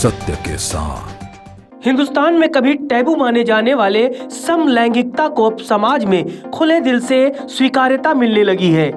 सत्य के साथ। हिंदुस्तान में कभी टैबू माने जाने वाले समलैंगिकता को अब समाज में खुले दिल से स्वीकार्यता मिलने लगी है।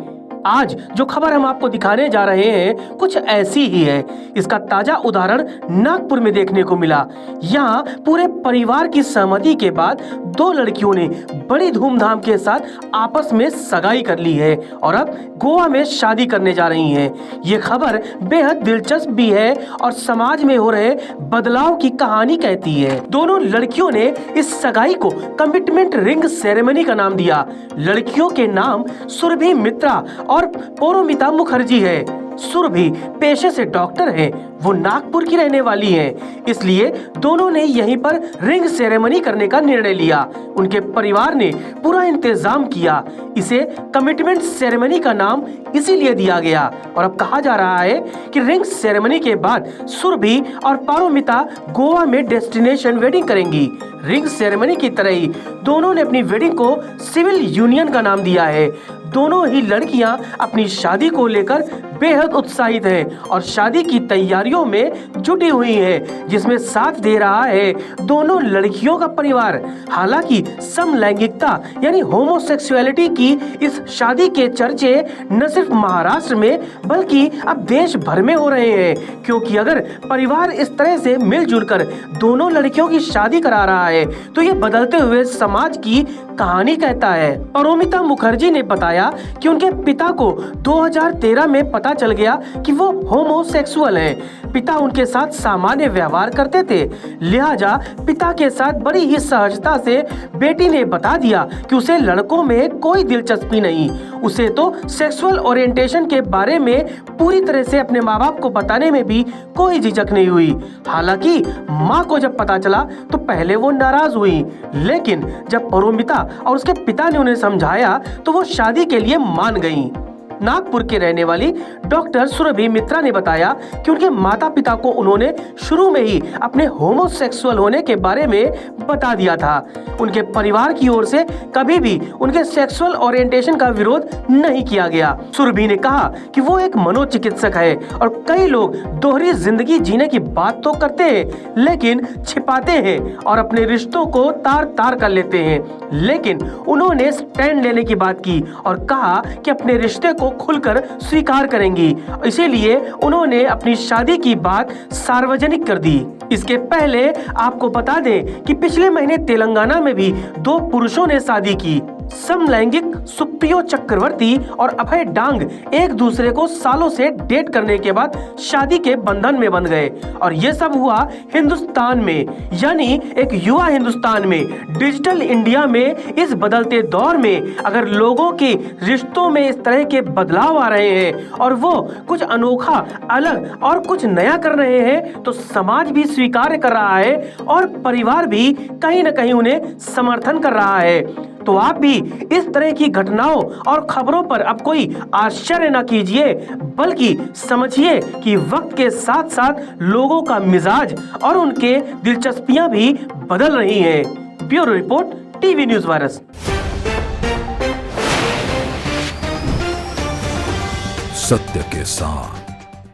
आज जो खबर हम आपको दिखाने जा रहे हैं कुछ ऐसी ही है। इसका ताजा उदाहरण नागपुर में देखने को मिला। यहाँ पूरे परिवार की सहमति के बाद दो लड़कियों ने बड़ी धूमधाम के साथ आपस में सगाई कर ली है और अब गोवा में शादी करने जा रही हैं। ये खबर बेहद दिलचस्प भी है और समाज में हो रहे बदलाव की कहानी कहती है। दोनों लड़कियों ने इस सगाई को कमिटमेंट रिंग सेरेमनी का नाम दिया। लड़कियों के नाम सुरभि मित्रा और पौरोमिता मुखर्जी है। सुरभि पेशे से डॉक्टर हैं, वो नागपुर की रहने वाली हैं, इसलिए दोनों ने यहीं पर रिंग सेरेमनी करने का निर्णय लिया। उनके परिवार ने पूरा इंतजाम किया। इसे कमिटमेंट सेरेमनी का नाम इसीलिए दिया गया और अब कहा जा रहा है कि रिंग सेरेमनी के बाद सुरभि और पारोमिता गोवा में डेस्टिनेशन वेडिंग करेंगी। रिंग सेरेमनी की तरह ही दोनों ने अपनी वेडिंग को सिविल यूनियन का नाम दिया है। दोनों ही लड़कियां अपनी शादी को लेकर बेहद उत्साहित हैं और शादी की तैयारियों में जुटी हुई हैं, जिसमें साथ दे रहा है दोनों लड़कियों का परिवार। हालांकि समलैंगिकता यानी होमोसेक्सुअलिटी की इस शादी के चर्चे न सिर्फ महाराष्ट्र में बल्कि अब देश भर में हो रहे हैं, क्योंकि अगर परिवार इस तरह से मिलजुल कर दोनों लड़कियों की शादी करा रहा है तो ये बदलते हुए समाज की कहानी कहता है। पौरोमिता मुखर्जी ने बताया कि उनके पिता को 2013 में पता चल गया कि वो होमोसेक्सुअल हैं। पिता उनके साथ सामान्य व्यवहार करते थे, लिहाजा पिता के साथ बड़ी ही सहजता से बेटी ने बता दिया कि उसे लड़कों में कोई दिलचस्पी नहीं। उसे तो सेक्सुअल ओरिएंटेशन के बारे में पूरी तरह से अपने माँ बाप को बताने में भी कोई झिझक नहीं हुई। हालांकि माँ को जब पता चला तो पहले वो नाराज हुई, लेकिन जब पौरोमिता और उसके पिता ने उन्हें समझाया तो वो शादी के लिए मान गईं। नागपुर के रहने वाली डॉक्टर सुरभि मित्रा ने बताया कि उनके माता पिता को उन्होंने शुरू में ही अपने होमोसेक्सुअल होने के बारे में बता दिया था। उनके परिवार की ओर से कभी भी उनके सेक्सुअल ओरिएंटेशन का विरोध नहीं किया गया। सुरभि ने कहा कि वो एक मनोचिकित्सक है और कई लोग दोहरी जिंदगी जीने की बात तो करते हैं लेकिन छिपाते हैं और अपने रिश्तों को तार तार कर लेते हैं, लेकिन उन्होंने स्टैंड लेने की बात की और कहा कि अपने रिश्ते को खुलकर स्वीकार करेंगी। इसीलिए उन्होंने अपनी शादी की बात सार्वजनिक कर दी। इसके पहले आपको बता दें कि पिछले महीने तेलंगाना में भी दो पुरुषों ने शादी की। समलैंगिक सुप्रियो चक्रवर्ती और अभय डांग एक दूसरे को सालों से डेट करने के बाद शादी के बंधन में बंध गए और ये सब हुआ हिंदुस्तान में, यानी एक युवा हिंदुस्तान में, डिजिटल इंडिया में। इस बदलते दौर में अगर लोगों के रिश्तों में इस तरह के बदलाव आ रहे हैं और वो कुछ अनोखा, अलग और कुछ नया कर रहे हैं तो समाज भी स्वीकार कर रहा है और परिवार भी कहीं न कहीं उन्हें समर्थन कर रहा है। तो आप भी इस तरह की घटनाओं और खबरों पर अब कोई आश्चर्य न कीजिए, बल्कि समझिए कि वक्त के साथ साथ लोगों का मिजाज और उनके दिलचस्पियां भी बदल रही हैं। Bureau report, TV news virus. सत्य के साथ।